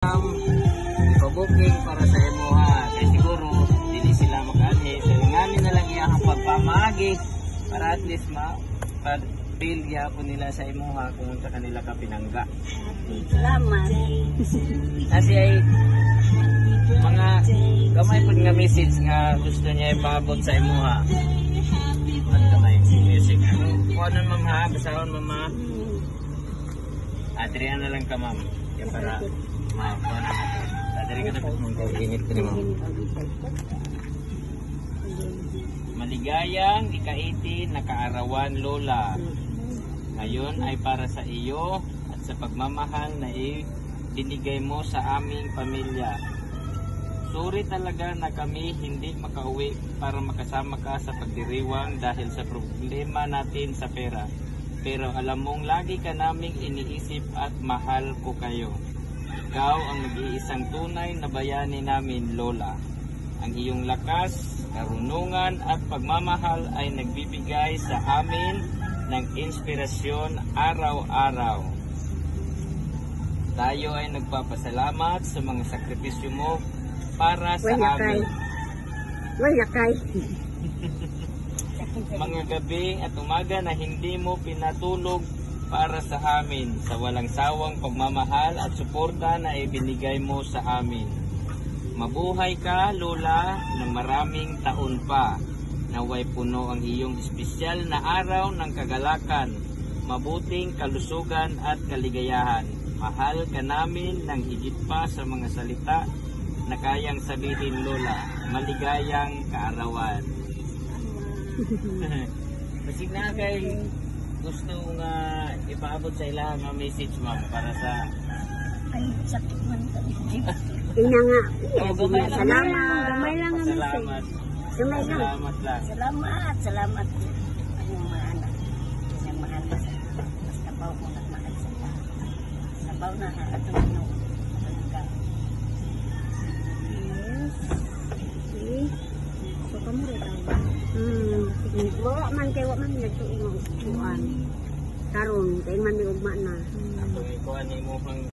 Ipabuking para sa imuha kay siguro dili sila mag-anhi so ingani na lang iyang pagpamagi para at least ma-feel po nila sa imuha kung unsa kanila ka pinangga. Salamat. Kasi ay mga gamay pud nga message nga gusto niya ipaabot sa imuha. At gamay music kung ano ma'am ha, basahon ma'am ha. Adriana lang ka ma'am. Kaya para makakuha na natin. Dari ka dapat mong kainit ka naman. Maligayang ika-18 na kaarawan Lola. Ngayon ay para sa iyo at sa pagmamahal na ibinigay mo sa aming pamilya. Sorry talaga na kami hindi makauwi para makasama ka sa pagdiriwang dahil sa problema natin sa pera. Pero alam mong lagi ka naming iniisip at mahal ko kayo. Ikaw ang nag-iisang tunay na bayani namin, Lola. Ang iyong lakas, karunungan at pagmamahal ay nagbibigay sa amin ng inspirasyon araw-araw. Tayo ay nagpapasalamat sa mga sakripisyo mo para sa amin. Mga gabi at umaga na hindi mo pinatulog para sa amin, sa walang sawang pagmamahal at suporta na ibinigay mo sa amin. Mabuhay ka, Lola, ng maraming taon pa. Naway puno ang iyong espesyal na araw ng kagalakan, mabuting kalusugan at kaligayahan. Mahal ka namin ng higit pa sa mga salita na kayang sabihin, Lola. Maligayang kaarawan. Kasi na kay gusto nga ipaabot sa ilang nga message ma'am para sa Ay, sakit man ito. Ina nga. Salamat. Gamay lang ang Salamat. Salamat lang. Salamat. Ang mga anak. Ang mga anak. Basta baw mo nagmahal sa ta. Sa baw na katulad nung talaga. Yes. Okay. So, kamu rin tayo. Wala man kay wala man nagtuungan. Karon, kay man may ugma na. Ako ikuha ni mo pang